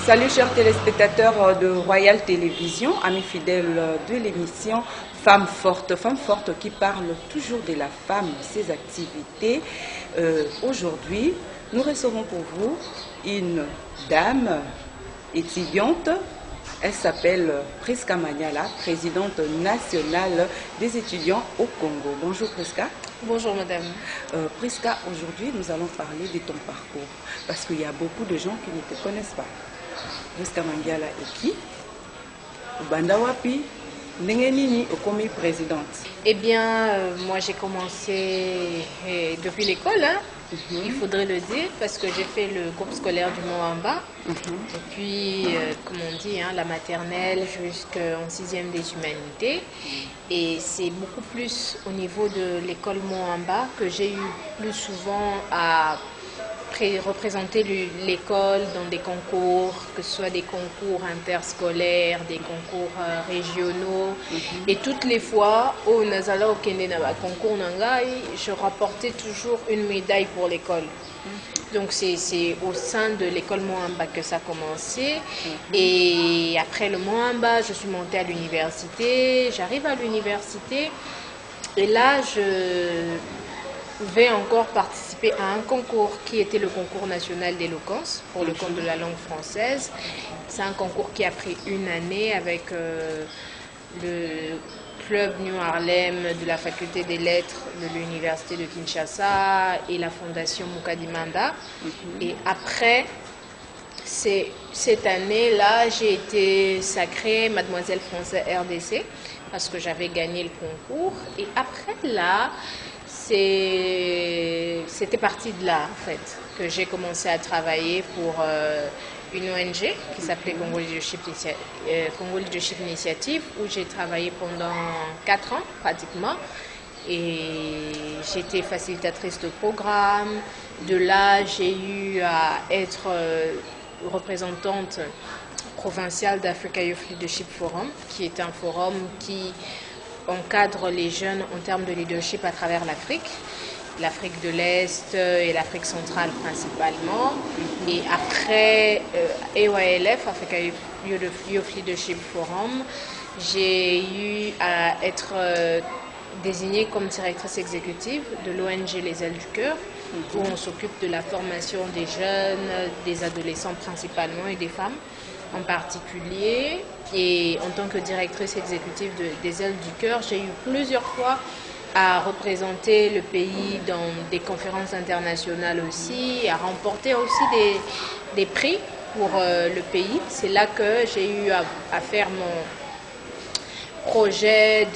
Salut chers téléspectateurs de Royal Télévision, amis fidèles de l'émission Femmes fortes qui parle toujours de la femme, ses activités. Aujourd'hui, nous recevons pour vous une dame étudiante. Elle s'appelle Priska Manyala, présidente nationale des étudiants au Congo. Bonjour Priska. Bonjour madame. Priska, aujourd'hui nous allons parler de ton parcours parce qu'il y a beaucoup de gens qui ne te connaissent pas. Priska Manyala est qui? Bandawapi, Nengenini, Okomi présidente. Eh bien, moi j'ai commencé depuis l'école, hein. Il faudrait le dire, parce que j'ai fait le groupe scolaire du Moamba. Et puis, comme on dit, hein, la maternelle jusqu'en 6e des humanités. Et c'est beaucoup plus au niveau de l'école Moamba que j'ai eu plus souvent à représenter l'école dans des concours, que ce soit des concours interscolaires, des concours régionaux. Et toutes les fois où Nazala au Kenya concours Nangai, je rapportais toujours une médaille pour l'école. Donc c'est au sein de l'école Moamba que ça a commencé. Et après le Moamba, je suis montée à l'université. J'arrive à l'université et là je vais encore participer à un concours qui était le concours national d'éloquence pour le compte de la langue française. C'est un concours qui a pris une année avec le club New Harlem de la faculté des lettres de l'université de Kinshasa et la fondation Mukadimanda. Et après cette année-là, j'ai été sacrée Mademoiselle Français RDC parce que j'avais gagné le concours. Et après là, c'était parti de là, en fait, que j'ai commencé à travailler pour une ONG qui s'appelait Congo Leadership Initiative, où j'ai travaillé pendant 4 ans, pratiquement. Et j'étais facilitatrice de programme. De là, j'ai eu à être représentante provinciale d'Africa Youth Leadership Forum, qui est un forum qui encadre les jeunes en termes de leadership à travers l'Afrique de l'Est et l'Afrique centrale principalement. Et après AYLF, Africa Youth Leadership Forum, j'ai eu à être désignée comme directrice exécutive de l'ONG Les Ailes du Cœur, où on s'occupe de la formation des jeunes, des adolescents principalement et des femmes en particulier. Et en tant que directrice exécutive des Ailes du Cœur, j'ai eu plusieurs fois à représenter le pays dans des conférences internationales aussi, à remporter aussi des prix pour le pays. C'est là que j'ai eu à faire mon projet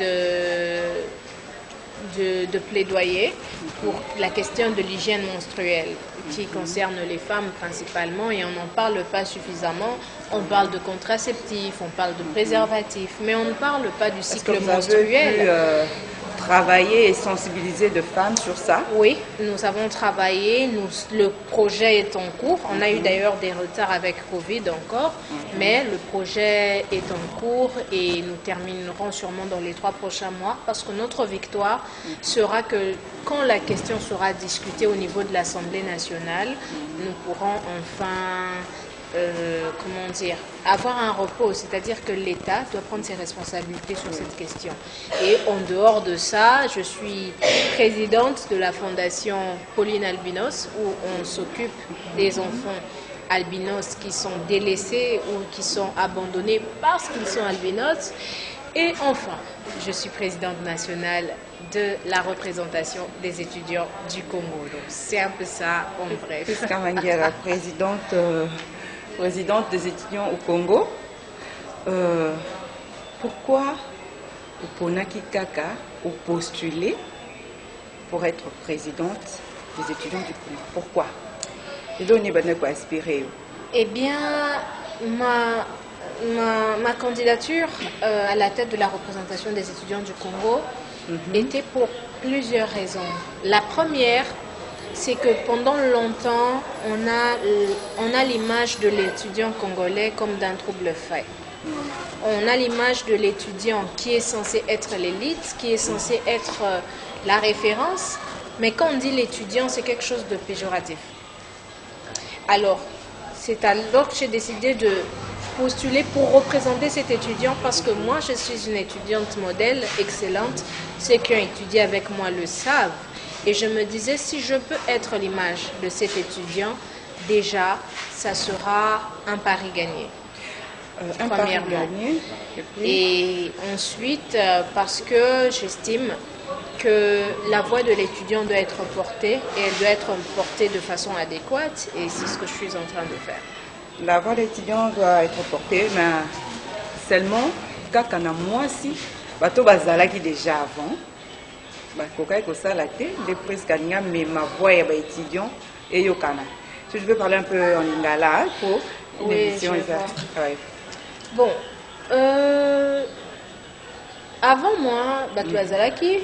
de plaidoyer pour la question de l'hygiène menstruelle qui concerne les femmes principalement, et on n'en parle pas suffisamment. On parle de contraceptifs, on parle de préservatifs, mais on ne parle pas du cycle menstruel. Travailler et sensibiliser de femmes sur ça? Oui, nous avons travaillé, le projet est en cours. On a eu d'ailleurs des retards avec Covid encore, mais le projet est en cours et nous terminerons sûrement dans les 3 prochains mois, parce que notre victoire sera que quand la question sera discutée au niveau de l'Assemblée nationale, nous pourrons enfin avoir un repos, c'est-à-dire que l'État doit prendre ses responsabilités sur cette question. Et en dehors de ça, je suis présidente de la fondation Pauline Albinos, où on s'occupe des enfants albinos qui sont délaissés ou qui sont abandonnés parce qu'ils sont albinos. Et enfin, je suis présidente nationale de la représentation des étudiants du Congo. Donc c'est un peu ça en bref. Priska Manyala, présidente des étudiants au Congo. Pourquoi Uponaki Kaka ou postuler pour être présidente des étudiants du Congo? Pourquoi? Eh bien, ma candidature à la tête de la représentation des étudiants du Congo était pour plusieurs raisons. La première, c'est que pendant longtemps, on a l'image de l'étudiant congolais comme d'un trouble fait. On a l'image de l'étudiant qui est censé être l'élite, qui est censé être la référence, mais quand on dit l'étudiant, c'est quelque chose de péjoratif. Alors, c'est alors que j'ai décidé de postuler pour représenter cet étudiant parce que moi, je suis une étudiante modèle excellente. Ceux qui ont étudié avec moi le savent. Et je me disais, si je peux être l'image de cet étudiant, déjà, ça sera un pari gagné. Un pari gagné. Et ensuite, parce que j'estime que la voix de l'étudiant doit être portée et elle doit être portée de façon adéquate et c'est ce que je suis en train de faire. La voix de l'étudiant doit être portée, mais seulement quand on a moi aussi, bateau bazalaki déjà avant, bakokai ko salaté, les presque mais ma voix est étudiant et yokana. Si je peux parler un peu en lingala pour une émission ouais. Bon, avant moi, Batuazalaki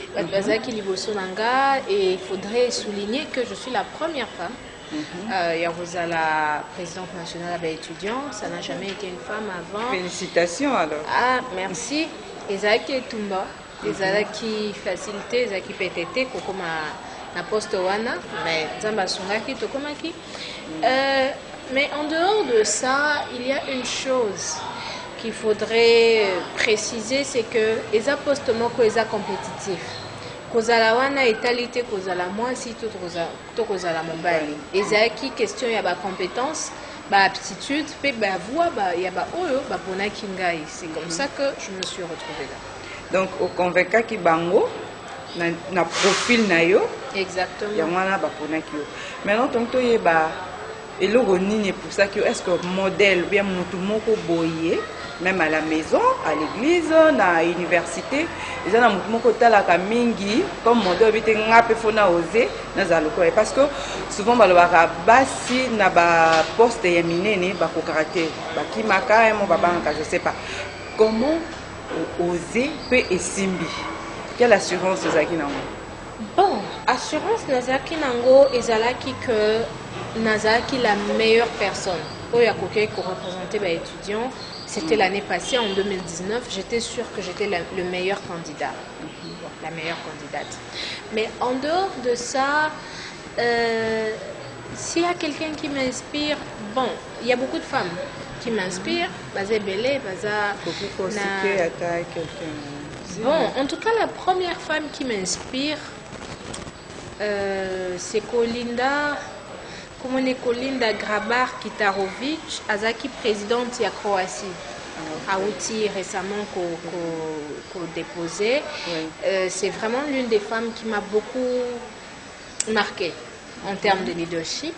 Liboso Nanga, et il faudrait souligner que je suis la première femme. Yarouza, la présidente nationale étudiant, ça n'a jamais été une femme avant. Félicitations alors. Ah, merci. Ezaki Tumba, Ezaki facilité, Ezaki PTT, Kokoma na poste wana, mais Zamba Sungaki, Tokomaki. Mais en dehors de ça, il y a une chose qu'il faudrait préciser, c'est que les postes moko eza compétitif. Kozala wana etalité kozala mwasi to kozala mobali. Ezaki question ya ba compétence, ba aptitude, pe ba voix ba ya ba oyo ba ponaki ngai. C'est comme ça que je me suis retrouvée là. Donc au convaincaki bango na profil na yo. Exactement. Ya wana ba ponaki yo. Maintenant donc to yeba eloko nini pour ça que est-ce que modèle bien mutu moko boye même à la maison, à l'église, à l'université, ils ont beaucoup de temps à mingi comme modèle bité ngape fona oser dans aloko parce que souvent balobaka basi na ba poste ya minene ba ko caractère ba kimaka mo babanga je sais pas comment oser peut esimbi quelle assurance ezaki nango. Bon, assurance nazaki nango ezalaki que nazaki la meilleure personne oyo akoki ko représenter ba étudiants. C'était l'année passée, en 2019, j'étais sûre que j'étais le meilleur candidat, la meilleure candidate. Mais en dehors de ça, s'il y a quelqu'un qui m'inspire, bon, il y a beaucoup de femmes qui m'inspirent. Bazé Belé, Baza... Bon, en tout cas, la première femme qui m'inspire, c'est Kolinda... Comme on est Kolinda Grabar Kitarovic, Azaki présidente de Croatie, a outil récemment qu'on déposé. Oui. C'est vraiment l'une des femmes qui m'a beaucoup marquée en termes de leadership.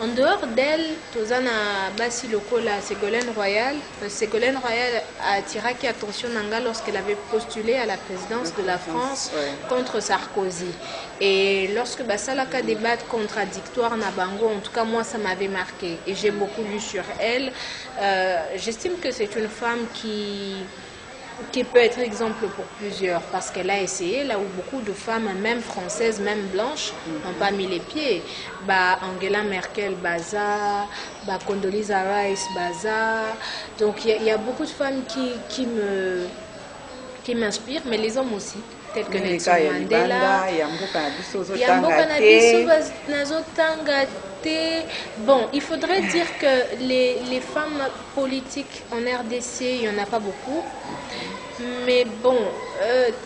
En dehors d'elle, Tozana Bassi Lokola, Ségolène Royal. Ségolène Royal a attiré attention Nanga lorsqu'elle avait postulé à la présidence de la France contre Sarkozy. Et lorsque Bassalaka débat contradictoire Nabango, en tout cas moi ça m'avait marqué et j'ai beaucoup lu sur elle. J'estime que c'est une femme qui peut être exemple pour plusieurs parce qu'elle a essayé là où beaucoup de femmes, même françaises, même blanches, n'ont pas mis les pieds. Bah, Angela Merkel, Baza, bah, Condoleezza Rice, Baza. Donc il y a beaucoup de femmes qui m'inspirent, mais les hommes aussi. Tels que Nelson Mandela. Bon, il faudrait dire que les femmes politiques en RDC, il n'y en a pas beaucoup. Mais bon,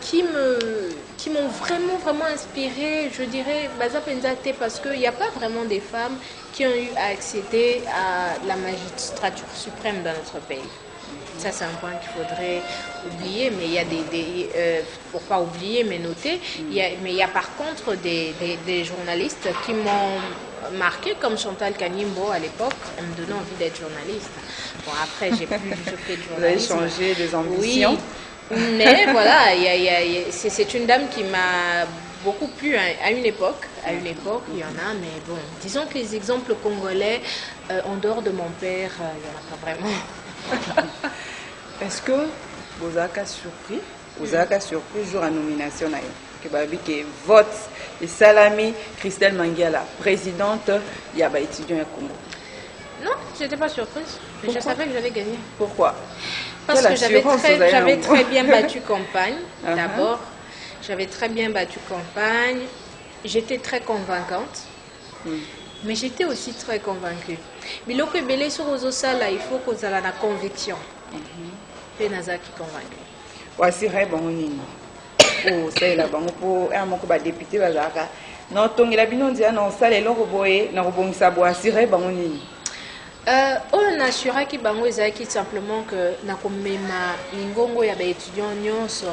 qui m'ont vraiment inspiré, je dirais Baza Penzate, parce qu'il n'y a pas vraiment des femmes qui ont eu à accéder à la magistrature suprême dans notre pays. Ça, c'est un point qu'il faudrait oublier, mais il y a pour pas oublier, mais noter, mais il y a par contre des journalistes qui m'ont marqué, comme Chantal Kanimbo à l'époque, elle me donnait envie d'être journaliste. Bon, après, j'ai plus du tout fait de journalisme. Vous avez changé des ambitions. Oui, mais voilà, c'est une dame qui m'a beaucoup plu à une époque. À une époque, il y en a, mais bon, disons que les exemples congolais, en dehors de mon père, il n'y en a pas vraiment. Est-ce que vous avez surpris, jour à nomination que vote et Salami Christelle Mangiala, présidente Yaba étudiant à Congo? Non, je n'étais pas surprise. Je savais que j'allais gagner. Pourquoi? Parce que j'avais très bien battu campagne. D'abord, j'avais très bien battu campagne. J'étais très convaincante. Mais j'étais aussi très convaincue. Mais lorsque belé sur aux sala, il faut qu'on ait la conviction. Et Nazaki convaincu. Voici bon nini. Oh, c'est là bon pour un mot que député bazaka. Non, ton il a bien dit non ça les loro boé, non bon ça boit siré bon nini. On assura qui bango ezaki simplement que nakomema ningongo ya ba étudiants nyonso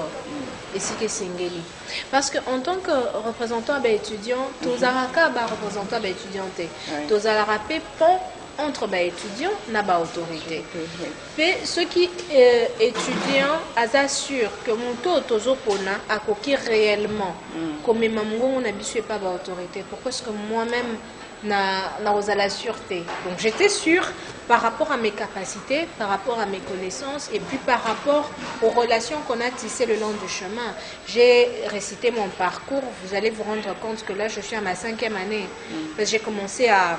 ici que singeli parce que en tant que représentant ba étudiants tozalaka ba représentant ba étudianté tozalaka pe pont entre ba étudiants na ba autorité fait ceux qui étudiants assurent que mon taux tozopona akoki réellement comme mamungo na biso pas ba autorité pourquoi est-ce que moi-même dans la sûreté. Donc j'étais sûre par rapport à mes capacités, par rapport à mes connaissances et puis par rapport aux relations qu'on a tissées le long du chemin. J'ai récité mon parcours, vous allez vous rendre compte que là je suis à ma 5e année. Parce que j'ai commencé à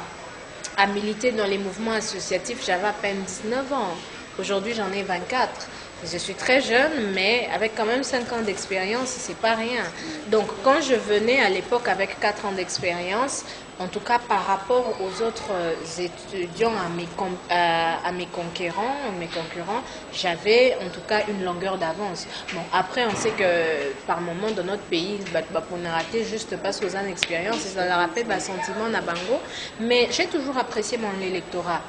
militer dans les mouvements associatifs, j'avais à peine 19 ans. Aujourd'hui j'en ai 24. Je suis très jeune, mais avec quand même 5 ans d'expérience, c'est pas rien. Donc, quand je venais à l'époque avec 4 ans d'expérience, en tout cas par rapport aux autres étudiants, à mes concurrents, j'avais en tout cas une longueur d'avance. Bon, après, on sait que par moment dans notre pays, on a raté juste parce qu'on a une expérience, et ça leur rappelle un sentiment Nabango. Mais j'ai toujours apprécié mon électorat.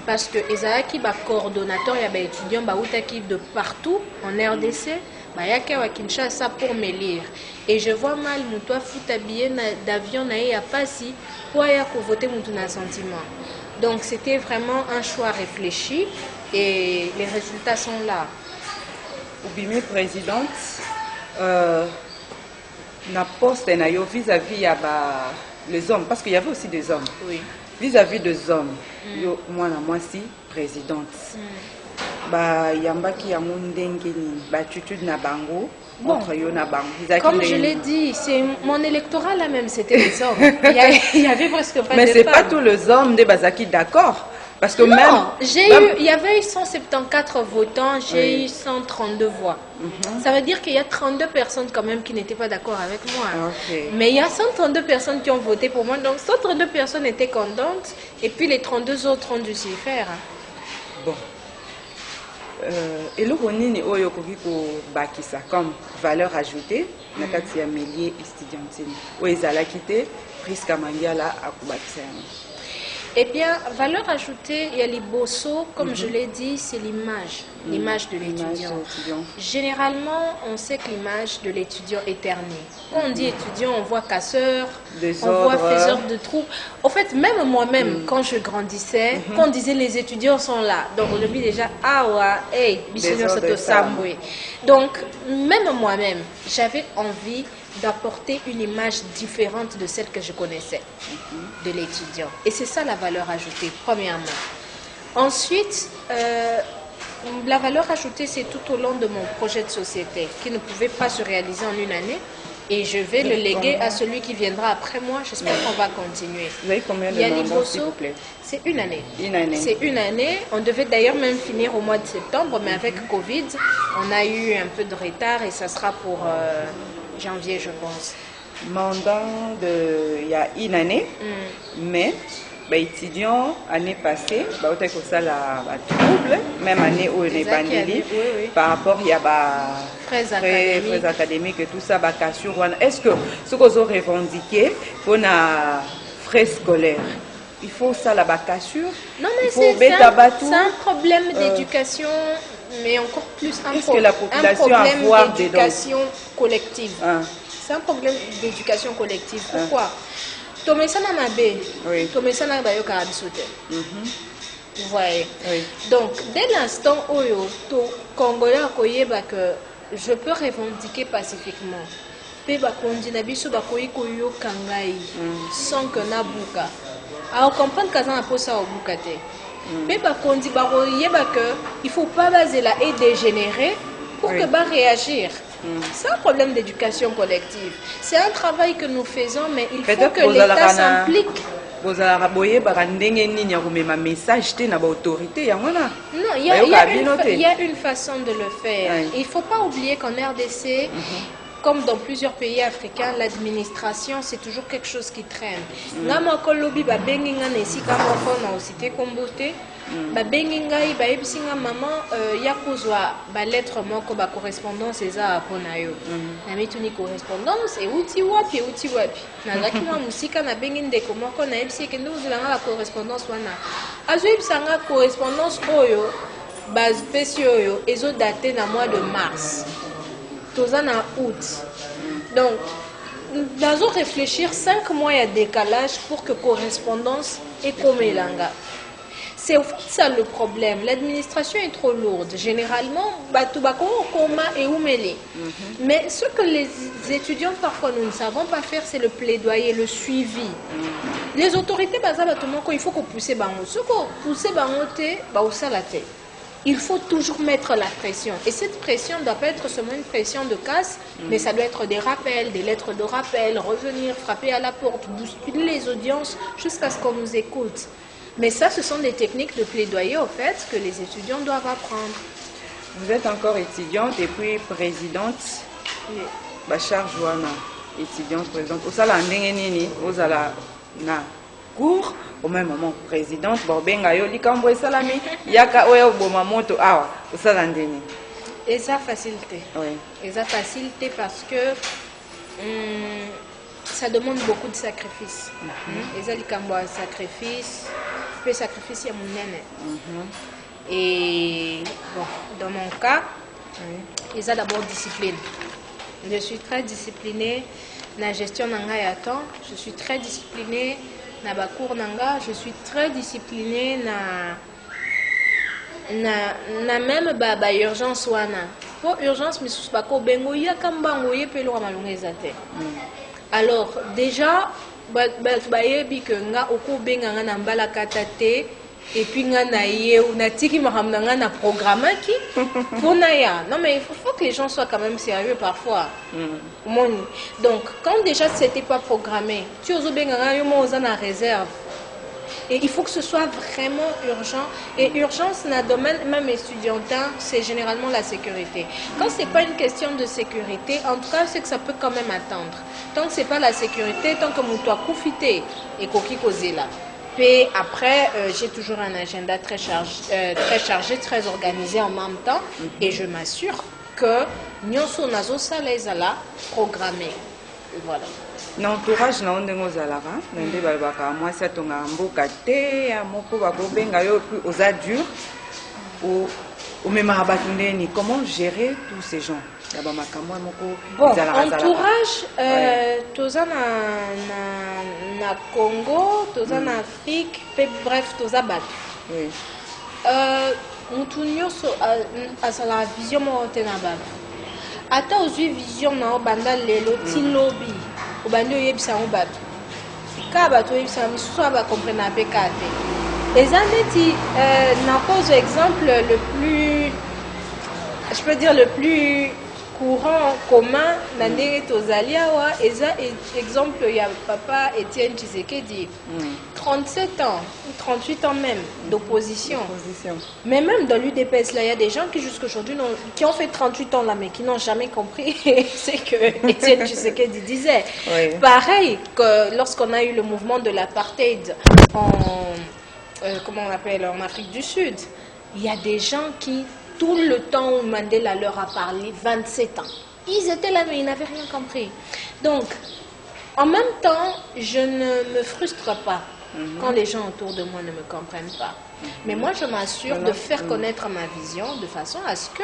Parce que Ezaki ba coordonnateur ya ba étudiant ba outaki de partout en RDC ba yaka wa Kinshasa pour me lire et je vois mal muto futa billet d'avion na ya pasi pour ya ko voter mutu na sentiment. Donc c'était vraiment un choix réfléchi et les résultats sont là. Oubimi présidente na poste na yo vis-à-vis ya ba les hommes parce qu'il y avait aussi des hommes. Oui. Vis-à-vis des hommes, yo moi si présidente. Ba yambaki ya mondenge ni ba attitude na bango entre yo na bango. Comme je l'ai dit, c'est mon électorat là même c'était les hommes. Il y avait presque pas de mais c'est femmes. pas tous les hommes de Bazaki d'accord parce que non, même il y avait eu 174 votants, j'ai eu 132 voix. Ça veut dire qu'il y a 32 personnes quand même qui n'étaient pas d'accord avec moi. Mais il y a 132 personnes qui ont voté pour moi, donc 132 personnes étaient contentes et puis les 32 autres ont dû s'y faire. Bon. Et le Ronini Oyo Koko Bakisa comme valeur ajoutée, Nakati ya milliers étudiantine. Oezala quitté, Prisca Mangiala à Kubakisa. Eh bien, valeur ajoutée, il y a les bossos, comme je l'ai dit, c'est l'image de l'étudiant. Généralement, on sait que l'image de l'étudiant est ternie. Quand on dit étudiant, on voit casseur, on voit faiseur de trous. En fait, même moi-même, quand je grandissais, quand on disait les étudiants sont là, donc on dit déjà, ah ouais, hey, donc, même moi-même, j'avais envie d'apporter une image différente de celle que je connaissais de l'étudiant. Et c'est ça la valeur ajoutée, premièrement. Ensuite, la valeur ajoutée, c'est tout au long de mon projet de société qui ne pouvait pas se réaliser en une année. Et je vais le léguer à celui qui viendra après moi. J'espère qu'on va continuer. Vous avez combien de mandats, s'il vous plaît? C'est une année. Une année. C'est une année. On devait d'ailleurs même finir au mois de septembre, mais avec Covid, on a eu un peu de retard et ça sera pour janvier, je pense. Mandat il y a une année, mais bah, étudiant année passée, bah, on a ça la trouble, même année où on est bandé, par rapport il y a bah, frais académiques et tout ça, bah, cassure. Est-ce que ce qu'on a revendiqué pour na frais scolaires, il faut ça la cassure? Non mais c'est un problème d'éducation. Mais encore plus un problème d'éducation collective. C'est un problème d'éducation collective. Pourquoi? Tomesana Nabe, Tomesana Bayoka Abisote. Vous voyez? Donc, dès l'instant où le Congolais a que je peux revendiquer pacifiquement, sans que Nabuka. Alors, comprendre que ça n'a pas ça au Bukate. Mais par contre, il ne faut pas baser là et dégénérer pour que bah réagir. C'est un problème d'éducation collective. C'est un travail que nous faisons, mais il faut que l'État s'implique. Non, il y a une façon de le faire. Il ne faut pas oublier qu'en RDC, comme dans plusieurs pays africains, l'administration, c'est toujours quelque chose qui traîne. Ngama kolobi ba bengi nga nesi kama kona osite kombote. Ba bengi ngai ba ebisi nga maman ya kozwa ba lettre moko ba correspondance eza pona yo. Na mituni correspondance e uti wapi. Na ma musika na bengi ndeko moko na ebisi ke ndo uzilanga la correspondance wana. Azo ebisa nga correspondance oyo base spéciaux oyo ezo daté na mois de mars. Toza na août. Donc nous réfléchir 5 mois de décalage pour que correspondance et comme elanga. C'est au fait ça le problème. L'administration est trop lourde. Généralement, mais ce que les étudiants parfois nous ne savons pas faire, c'est le plaidoyer, le suivi. Les autorités, il faut qu'on pousse il faut toujours mettre la pression. Et cette pression ne doit pas être seulement une pression de casse, mais ça doit être des rappels, des lettres de rappel, revenir, frapper à la porte, bousculer les audiences jusqu'à ce qu'on nous écoute. Mais ça, ce sont des techniques de plaidoyer, au fait, que les étudiants doivent apprendre. Vous êtes encore étudiante et puis présidente. Oui. Bachar Joana, étudiante, présidente. Au salon Ndengenini, aux ala na cours, au même moment présidente. Borbenga yo likambo esalami yaka oya bomamoto awa au salon Ndeni. Et ça facilité. Oui. Et ça facilité parce que ça demande beaucoup de sacrifices. Et ça likambo sacrifice. Sacrifice à mon nene. Et bon, dans mon cas, ils ont d'abord discipline. Je suis très disciplinée dans la gestion nanga ya temps. Je suis très disciplinée dans la cour nanga. Je suis très disciplinée na même ba urgence wana. Pour urgence, mais sous bako bengo ya kambango ye pelo amalongeza te. Alors déjà bayebi que nga okobenga nga na mbala katate et puis nga na ye na tiki mahamna nga na programme qui pour ya. Non mais il faut que les gens soient quand même sérieux parfois. Donc quand déjà c'était pas programmé, tu oses benga nga yo mo na réserve. Et il faut que ce soit vraiment urgent. Et urgence dans le domaine même étudiantin, c'est généralement la sécurité. Quand ce n'est pas une question de sécurité, en tout cas, c'est que ça peut quand même attendre. Tant que ce n'est pas la sécurité, tant que mon toit profiter et qu'on cause là. Puis après, j'ai toujours un agenda très chargé, très organisé en même temps. Et je m'assure que nous sommes programmés. Voilà. L'entourage na ondengo zalara nende balbaka moi ça tonga mboka te ya moko bakobenga yo plus aux adultes au même abatundeni. Comment gérer tous ces gens ya ba makamwa moko zalara entourage toza na Congo, toza na Afrique, bref toza bat. Oui. Mutu nyonso asala vision mo tena bat. Ata ozwi vision na banda lelo ti lobby. Au bandeau yebisa on bat. Ka bato yebisa misusu ba comprendre pe kate. Les années n'a pas exemple le plus, je peux dire le plus courant commun na ndenge tozaliawa eza exemple ya papa Étienne Tshisekedi 37 ans 38 ans même d'opposition. Mais même dans l'UDPS là il y a des gens qui jusqu'aujourd'hui qui ont fait 38 ans là mais qui n'ont jamais compris c'est que Étienne Tshisekedi disait. Oui. Pareil que lorsqu'on a eu le mouvement de l'apartheid comment on appelle en Afrique du Sud, il y a des gens qui tout le temps où Mandela leur a parlé, 27 ans. Ils étaient là, mais ils n'avaient rien compris. Donc, en même temps, je ne me frustre pas quand les gens autour de moi ne me comprennent pas. Mais moi, je m'assure de faire connaître ma vision de façon à ce que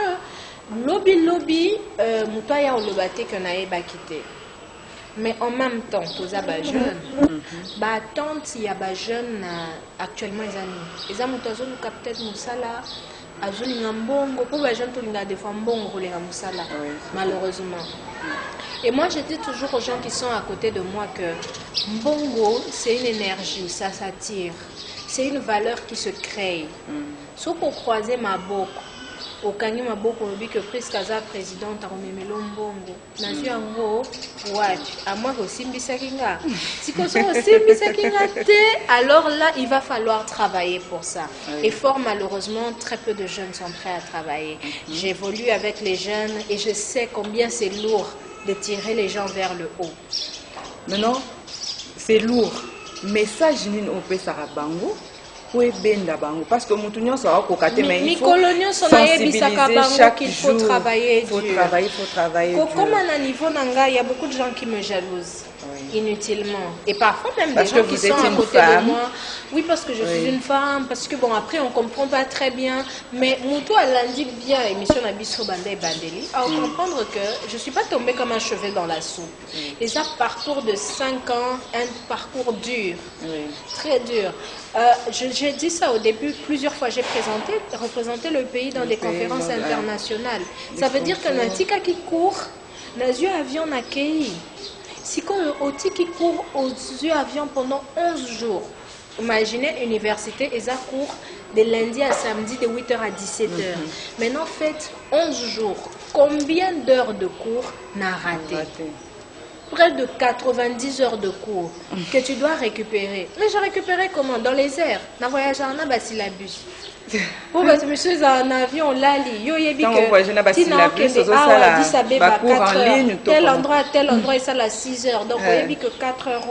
lobby, Moutaya ou le baté que naïe ba quitté. Mais en même temps, tous les jeunes, tant il y a des jeunes actuellement, ils ont peut-être Moussala. Malheureusement. Et moi je dis toujours aux gens qui sont à côté de moi que Mbongo c'est une énergie, ça s'attire, c'est une valeur qui se crée. Sauf pour croiser ma boque, au Kangi ma boque, on dit que presque Kaza présidente a remis Mbongo. Nazu Ango, ouais, à moi aussi Mbisakinga. Si qu'on soit aussi Mbisakinga, alors là il va falloir travailler pour ça. Oui. Et fort malheureusement, très peu de jeunes sont prêts à travailler. J'évolue avec les jeunes et je sais combien c'est lourd de tirer les gens vers le haut. Maintenant, c'est lourd. Message nini opesaka bango po ebenda bango parce que mutu nyonso akokate mais il faut sensibiliser chaque jour. Faut travailler faut dur. travailler dur. Comme à un niveau nanga, il y a beaucoup de gens qui me jalousent. Oui. Inutilement. Et parfois même parce des gens qui sont à côté de moi. Oui, parce que je suis une femme, parce que bon, après on comprend pas très bien. Mais Moutou a lundi bien, émission Nabiso Banda et Bandeli, à comprendre que je suis pas tombée comme un cheveu dans la soupe. Et ça, parcours de 5 ans, un parcours dur, très dur. J'ai dit ça au début, plusieurs fois j'ai représenté le pays dans des conférences internationales. Ça veut dire que Natika qui court, les yeux avions accueilli. Si quand Oti qui court aux yeux avions pendant 11 jours, imaginez université et ça court de lundi à samedi de 8h à 17h. Maintenant faites 11 jours. Combien d'heures de cours n'a raté? Près de 90 heures de cours que tu dois récupérer. Mais j'ai récupéré comment? Dans les airs. Dans voyage en syllabus. Pour parce que monsieur en avion lali yo yebi que tel endroit et ça la 6 heures. Donc on yebi que 4 heures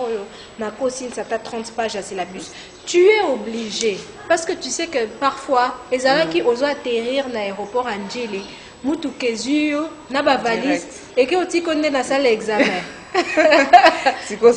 na cosine ça t'a 30 pages à syllabus. Tu es obligé parce que tu sais que parfois les gens qui osent atterrir dans l'aéroport Angeli mutu kezuyo na ba valise et que tu connais dans salle examen. Si tu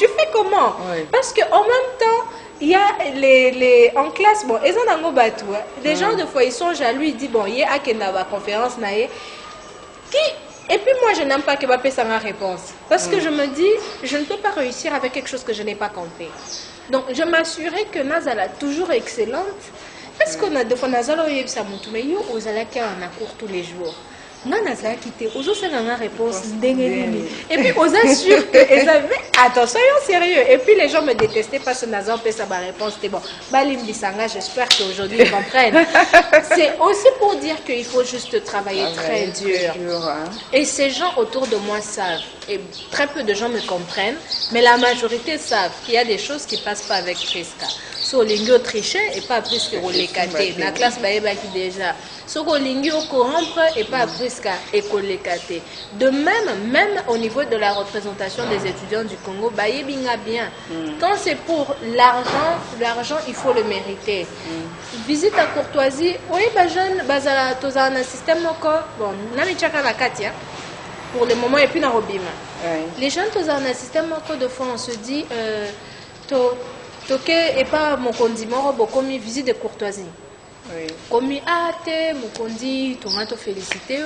fais comment? Parce que en même temps il y a les en classe, bon, ils ont un bateau. Les gens, de fois, ils sont jaloux, ils disent, bon, il y a une conférence, et puis moi, je n'aime pas que Mbappé s'en réponse. Parce que je me dis, je ne peux pas réussir avec quelque chose que je n'ai pas compris. Donc, je m'assurais que Nazala toujours excellente. Parce qu'on a des fois, Nazala, mais aux Alaka, on a cours tous les jours. Nazala quitté, aux autres, on a réponse. Et puis, aux assurés que, attends, soyons sérieux. Et puis, les gens me détestaient parce que Nazala fait sa réponse. C'était bon. Balim Bissanga, j'espère qu'aujourd'hui, ils comprennent. C'est aussi pour dire qu'il faut juste travailler très dur. Et ces gens autour de moi savent. Et très peu de gens me comprennent. Mais la majorité savent qu'il y a des choses qui ne passent pas avec Fresca. So, l'ingio tricher et pas plus que rolécaté. La classe baïba qui déjà. So, l'ingio corrompre et pas plus qu'écolécaté. De même au niveau de la représentation des étudiants du Congo, baïbinga bien. Quand c'est pour l'argent, il faut le mériter. Visite à courtoisie, oui, jeune, bazala, toza un système encore. Bon, nami tchaka la katia. Pour le moment, et puis dans Robima. Les jeunes, toza un système encore de fois, on se dit, toke et pas mon condiment, comme visite de courtoisie. Comme ate, mon condi, ton te félicité,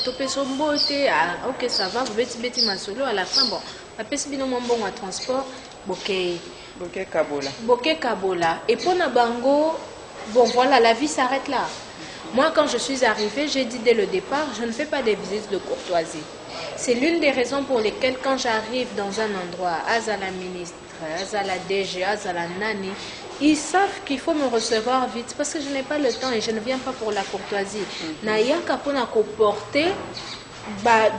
topé son beauté, ok ça va, vous bêti ma solo à la fin, bon, après c'est bien mon bon à transport, bokeh kabola. Et pour Nabango, bon voilà, la vie s'arrête là. Moi, quand je suis arrivée, j'ai dit dès le départ, je ne fais pas des visites de courtoisie. C'est l'une des raisons pour lesquelles quand j'arrive dans un endroit, Azala ministre, Azala DG, Azala Nani, ils savent qu'il faut me recevoir vite parce que je n'ai pas le temps et je ne viens pas pour la courtoisie. Naya kapona ko porter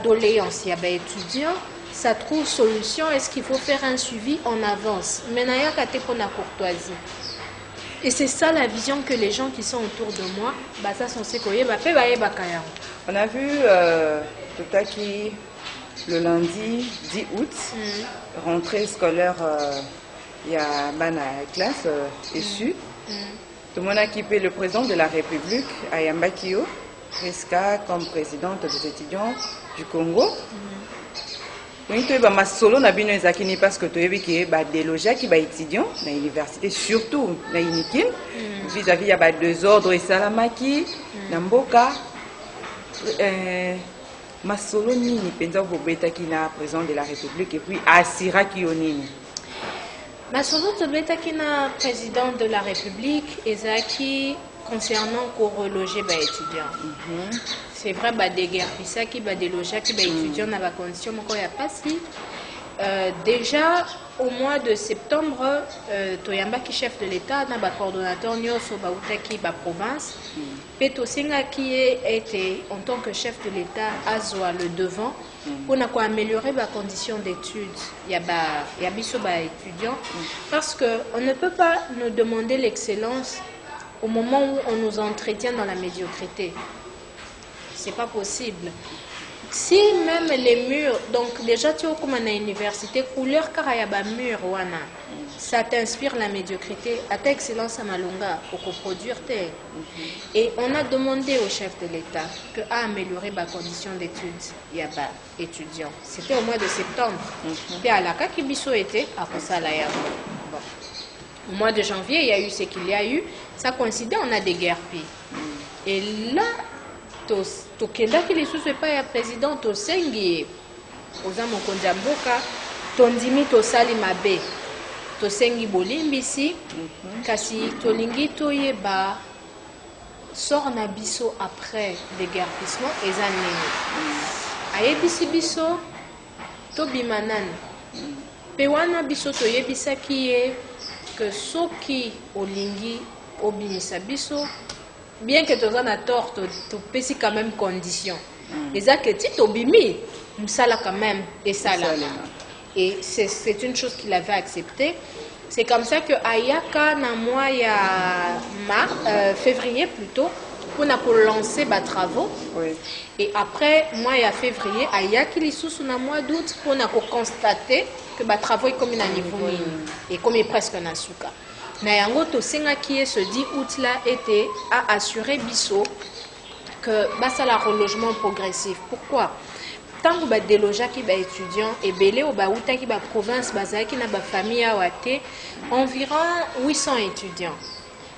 doléance, il y a des étudiants, ça trouve solution. Est-ce qu'il faut faire un suivi en avance? Mais naya kate pour la courtoisie. Et c'est ça la vision que les gens qui sont autour de moi, ça sont ceux qui on a vu Totaki le lundi 10 août, rentrée scolaire, il y a une classe issue. Tout le monde a équipé le président de la République, Ayamba Kio, Fresca, comme présidente des étudiants du Congo. Oui, tu es solo na bino ezakini parce que tu es qui déloger qui étudiant na université surtout na Inikin vis-à-vis ya désordre et salamaki na mboka masolo nini penza bobeta qui na président de la République et puis asira ki onini masolo bobeta qui na président de la République ezaki concernant ko reloger étudiants. C'est vrai, des guerres, qui des logements, qui étudiants dans la condition, il n'y a pas si. Déjà, au mois de septembre, Toyamba qui chef de l'État, n'a pas coordonnateur Nyoso Baoutaki, la province. Peto Senga qui était en tant que chef de l'État, Azwa le devant, pour améliorer la condition d'études. Il y a biso étudiants parce qu'on ne peut pas nous demander l'excellence au moment où on nous entretient dans la médiocrité. C'est pas possible. Si même les murs, donc déjà tu es comme à l'université, couleur carayaba mur wana, ça t'inspire la médiocrité, à ta excellence à Malunga, pour produire tes. Et on a demandé au chef de l'État à améliorer ma condition d'études, yaba étudiant. C'était au mois de septembre. Et à la Kakibiso était à Kosala Yaba. Bon. Au mois de janvier, il y a eu ce qu'il y a eu. Ça coïncidait, on a des guerres. Et là, tokendaki lisusu epai ya président tosengi oza mokonzi ya mboka tondimi tosali mabe tosengi bolimbisi kasi tolingi toyeba sort na biso après déguerpissement eza nini ayebisi biso tobima nani mpe wana biso toyebisaki ye que soki olingi obimisa biso bien que tu aies un tort, tu peux quand même condition. Les que tu t'obimi, ça là quand même, et ça là. Et c'est une chose qu'il avait acceptée. C'est comme ça que Ayaka, na mois février plutôt, on a lancé les travaux. Oui. Et après, mois de février, Ayaka, il sous na mois d'août, on a constaté que les travaux sont comme un niveau et comme presque un asuka. Na yango to senga qui se dit août là était à assurer biso que basa la relogement progressif. Pourquoi? Tant que ba déloger qui ba étudiants et belé au ba uta qui ba province basa qui na ba famille à Ouate environ 800 étudiants.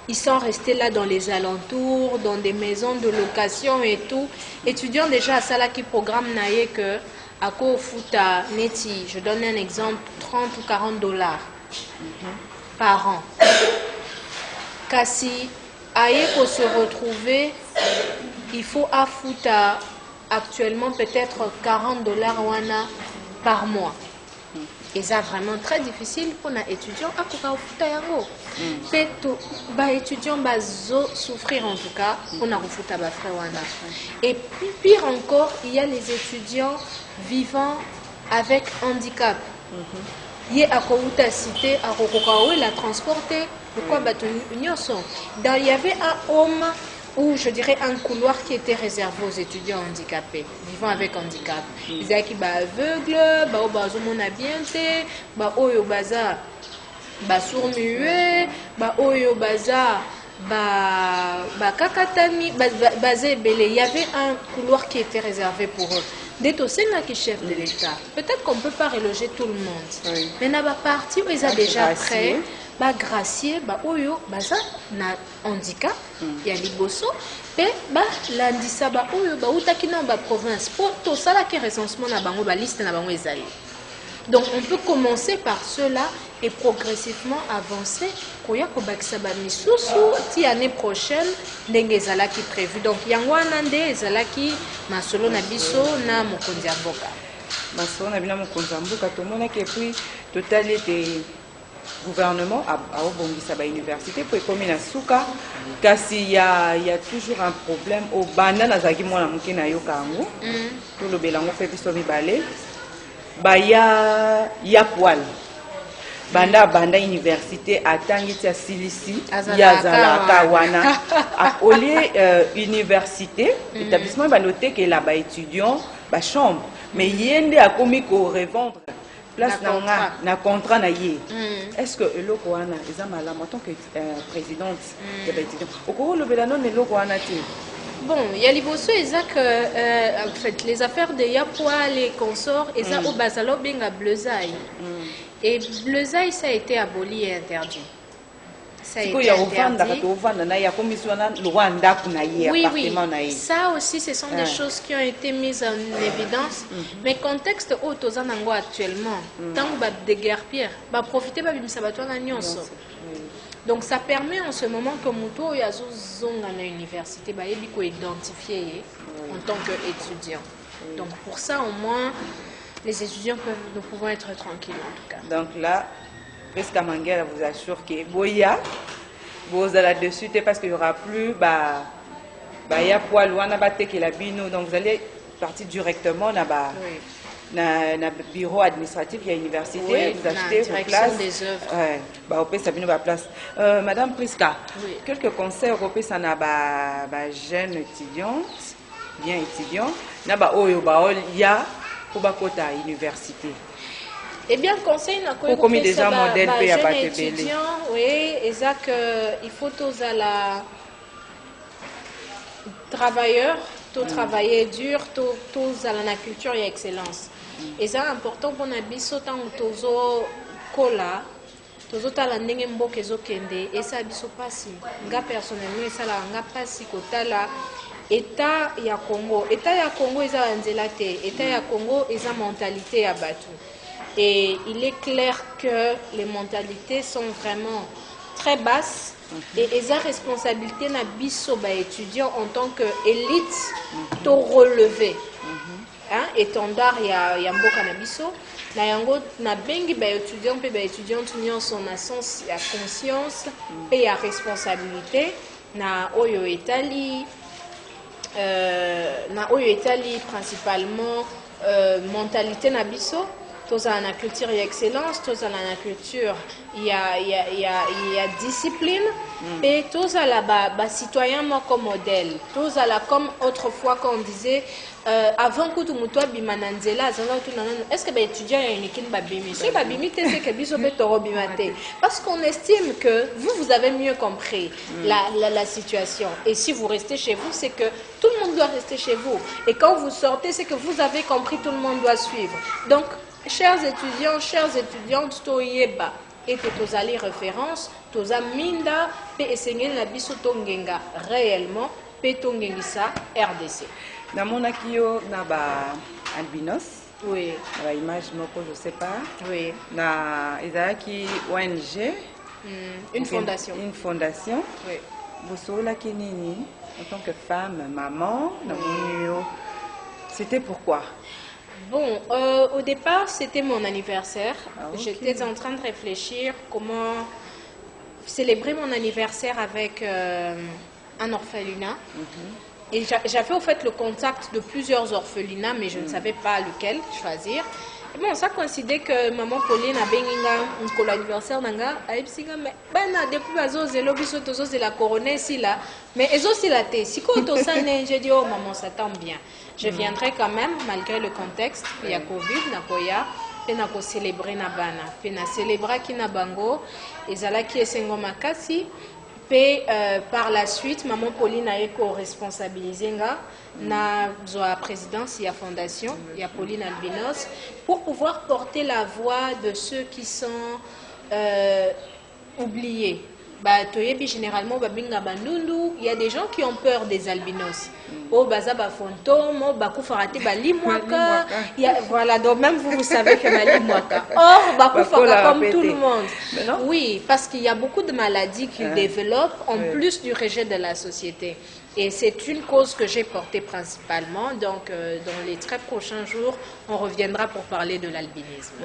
Ils sont restés là dans les alentours, dans des maisons de location et tout. Étudiants déjà à Sala qui programme naie que à ko futa neti, je donne un exemple, 30 ou 40 dollars. Par an. Kasi aye pour se retrouver, il faut affouta actuellement peut-être 40 dollars wana par mois. Et c'est vraiment très difficile pour les étudiants à affouta yango. Peut-être ba étudiants bazo souffrir en tout cas pour na affouta ba frère wana. Et puis pire encore, il y a les étudiants vivant avec handicap. Il y a cité à Rokokaou, il a transporté. Pourquoi il y avait un homme ou je dirais un couloir qui était réservé aux étudiants handicapés, vivant avec handicap. Ils étaient qui aveugles, au bazomon habienté, oyo baza, sourd muet, oyo baza, kakatani, basé belé. Il y avait un couloir qui était réservé pour eux. D'être qui chef de l'État. Peut-être qu'on ne peut pas reloger tout le monde. Oui. Mais dans la partie où ils sont déjà prêts, gracier, oyo, baza na handicap, il y a liboso, et l'andisa oyo, outaki na province. Pour tout ça, là, qui est recensement na bango, liste na bango ezali. Donc on peut commencer par cela et progressivement avancer. Koya ko bakisa ba misusu ti année prochaine ndenge ezalaki prévu. Donc yango wana nde ezalaki masolo na biso na mokonzi ya mboka. Masolo na bina mokonzi ya mboka tomonaki puis total était gouvernement a obongisa ba université pour comme na suka kasi il y a toujours un problème au banda na zaki mwana muke na yoka yango. To lo belango fait biso mibale. Ya poil banda université atangi tia silisi ya zalaka wana akolé université établissement ba noté que là ba étudiant ba chambre mais yende a komi ko revendre place na contrat na ye. Est-ce que eloko wana eza malama en tant que présidente de ba étudiant okolo le belano ne loko wana ti. Bon, il y a liboso en fait les affaires de Yapoua, les consorts, et ça au Basalo benga bleusaille. Et bleusaille ça a été aboli et interdit. Ça a été interdit. Oui. Ça aussi, ce sont des choses qui ont été mises en évidence. Mais contexte où Tozanango actuellement, tant que des guerres pires, profiter de la nyonso. Donc ça permet en ce moment que Mouto Yazo Zonga à l'université ko identifier en tant qu'étudiant. Donc pour ça au moins les étudiants nous pouvons être tranquilles en tout cas. Donc là, Priska Manguera vous assure que Boya vous allez dessus parce qu'il n'y aura plus ya poil wana ba teke la bino donc vous allez partir directement là-bas. Oui. Na bureau administratif il y a université vous achetez vos places des œuvres place Madame Priska quelques conseils européens ça na ba jeune étudiante bien étudiant na ba oyo ba ya pour ba kota université. Eh bien, conseil n'a pas commis déjà modèle pe ya bato belé. Oui, exact que il faut tous à la travailleurs, tout travailler dur, tous à la culture et excellence. Et c'est important pour nous biso tant tozo kola, tozo tala ndenge mboka ezokende et ça biso pasi. Nga personnellement ça la nga pasi kotala État ya Congo eza nzela te, État ya Congo eza mentalité ya bato. Et il est clair que les mentalités sont vraiment très basses et les responsabilités na biso ba étudiants en tant que élite to relever. Hein, étendard ya mboka na biso na yango na bengi ba étudiants pe ba étudiantes nyonso na sens ya conscience et ya responsabilité na oyo etali principalement mentalité na biso. Tous à la culture et excellence, tous à la culture il y a discipline et tous à la citoyen comme modèle, tous à la comme autrefois quand on disait avant que tout le monde bimananzela est-ce que les étudiants y a une équipe babimi c'est babimi c'est que biso pe toro bimate parce qu'on estime que vous avez mieux compris la situation et si vous restez chez vous c'est que tout le monde doit rester chez vous et quand vous sortez c'est que vous avez compris tout le monde doit suivre donc chers étudiants, chères étudiantes, toyeba et tous allez référence, tous aminda, pe esengeli na biso tongenga réellement, pe tongengisa RDC. Na monakio na ba albinos. Oui. Na image moko je sais pas. Oui. Na ezaki ONG. Une fondation. Une fondation. Oui. Bosola kinini en tant que femme, maman, na monio. C'était pourquoi? Bon, au départ, c'était mon anniversaire. Ah, okay. J'étais en train de réfléchir comment célébrer mon anniversaire avec un orphelinat. Et j'avais au fait le contact de plusieurs orphelinats, mais je ne savais pas lequel choisir. Et bon, ça coïncidait que maman Pauline a béni l'anniversaire d'anga, a epsinga mais ben depuis bazo zelo biso tozo de la couronne ici là, mais ezo si la té, si ko to sané, j'ai dit oh maman ça tombe bien. Je viendrai quand même malgré le contexte, il y a Covid na koya, pe na ko célébrer na bana, pe na célébrer ki na bango, ezala ki esengo makasi. Puis, par la suite, maman Pauline a été responsabilisée na la présidence, il y a fondation, il y a Pauline Albinos, pour pouvoir porter la voix de ceux qui sont oubliés. Généralement, il y a des gens qui ont peur des albinos. Oh, baza ba fantôme, oh, bakou farate ba limwaka. Voilà, donc même vous savez que ba limwaka. Or, bakou farate comme tout le monde. Oui, parce qu'il y a beaucoup de maladies qu'ils développent en plus du rejet de la société. Et c'est une cause que j'ai portée principalement. Donc, dans les très prochains jours, on reviendra pour parler de l'albinisme.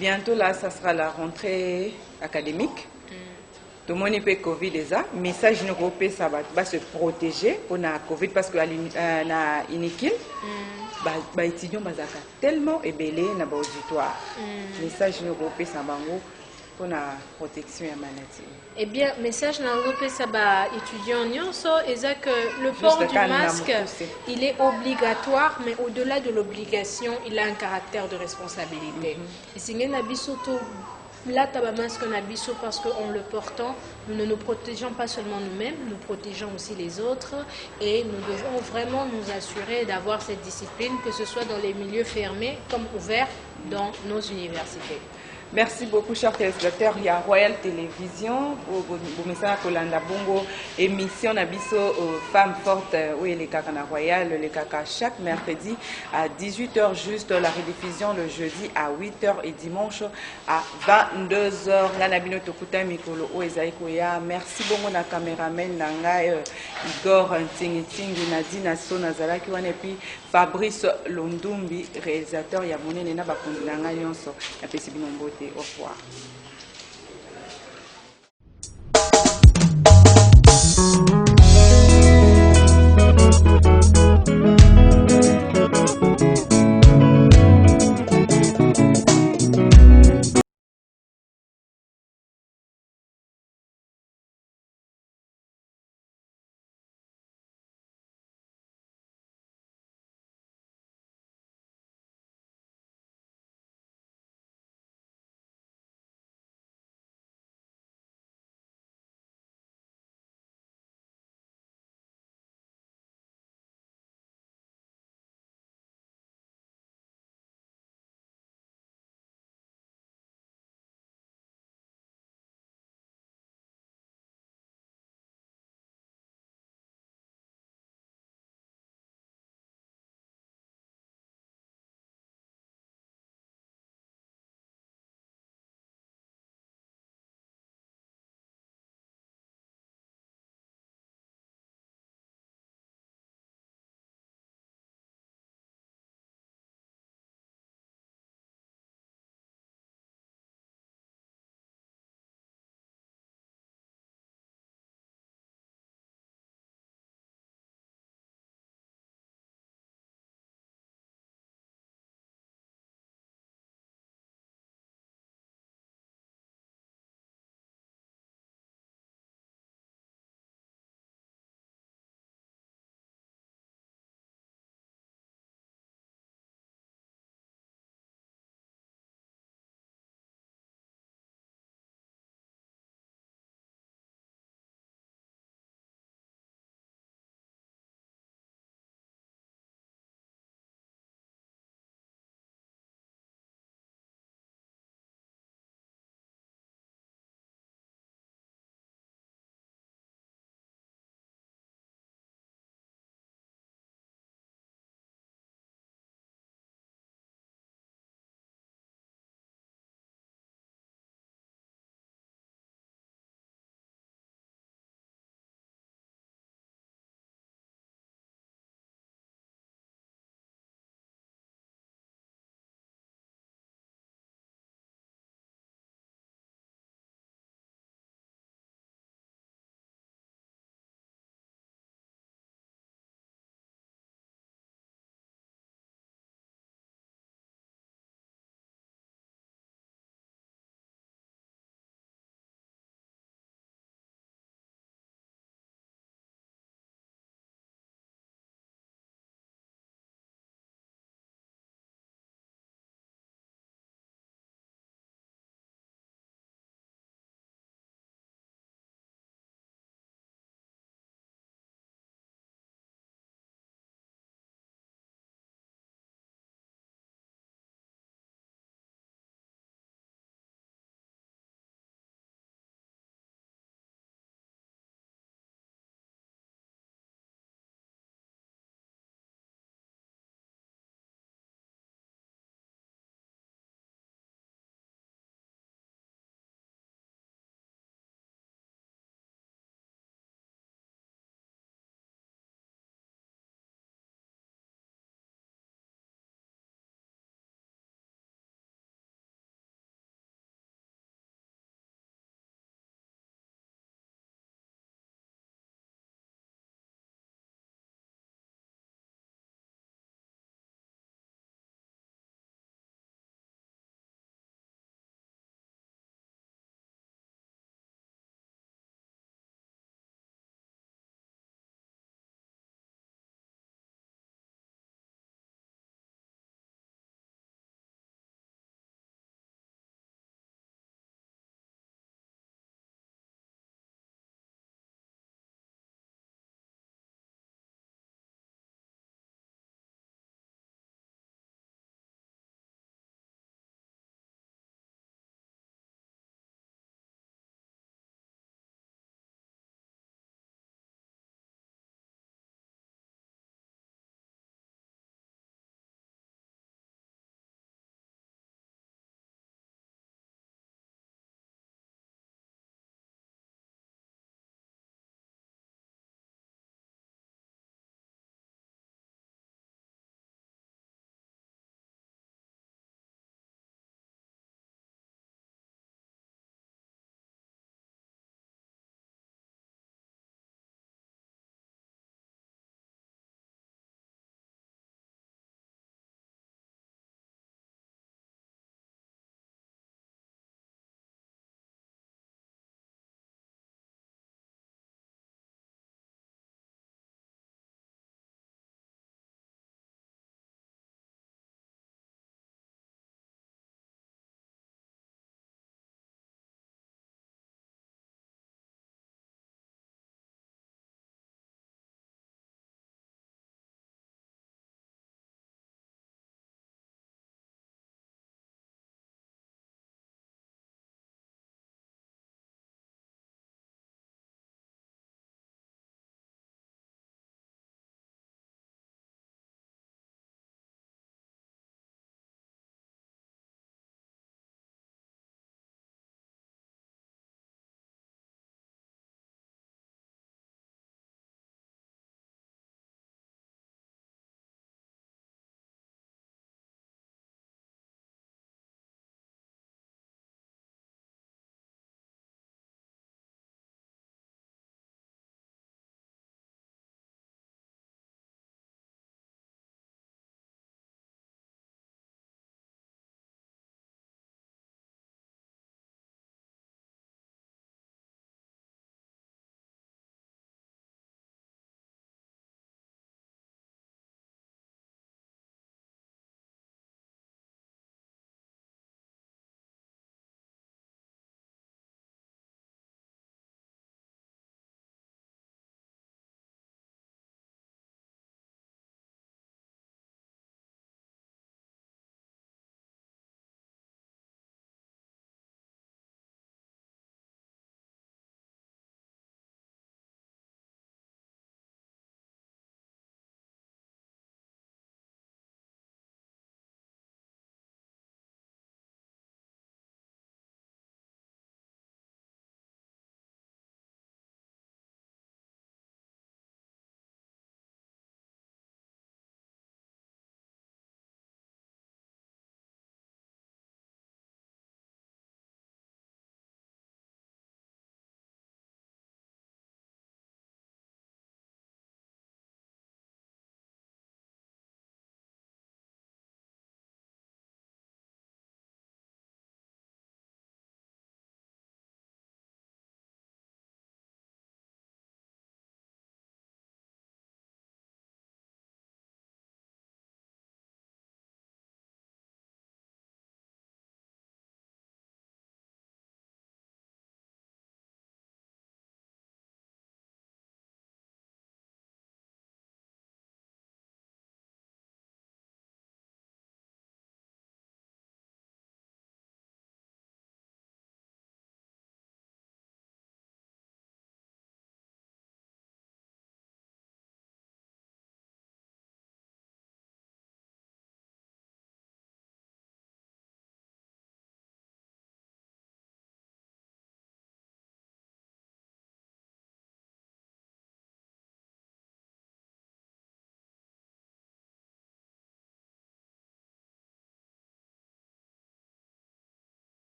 Bientôt là, ça sera la rentrée académique. Tout le monde peut Covid déjà. Message nous ça va se protéger pour la Covid parce que na inikil, bah étudiants bazaka tellement ébélé na ba auditoire. Message nous ça bango pour la protection ya maladie. Eh bien, message na ngopé ça ba étudiants nyonso eza que le port du masque, il est obligatoire, mais au-delà de l'obligation, il a un caractère de responsabilité. Et si ngena biso to là taba masque na biso parce qu'en le portant, nous ne nous protégeons pas seulement nous-mêmes, nous protégeons aussi les autres et nous devons vraiment nous assurer d'avoir cette discipline, que ce soit dans les milieux fermés comme ouverts dans nos universités. Merci beaucoup, chers téléspectateurs. Il y a Royal Télévision, au message Kolanda Bongo, émission Nabiso Femmes Fortes, oui, les caca na Royal, les caca chaque mercredi à 18h juste, la rediffusion le jeudi à 8h et dimanche à 22h. Nanabino Tokuta Mikolo Oezaikoya. Merci beaucoup, na caméraman, Nanga, Igor Tingi, Nadine Sona Zalaki, et puis Fabrice Londumbi, réalisateur, Yamone Nena Bakundi Nanga Yonso, Yapesi Binombote. Au revoir.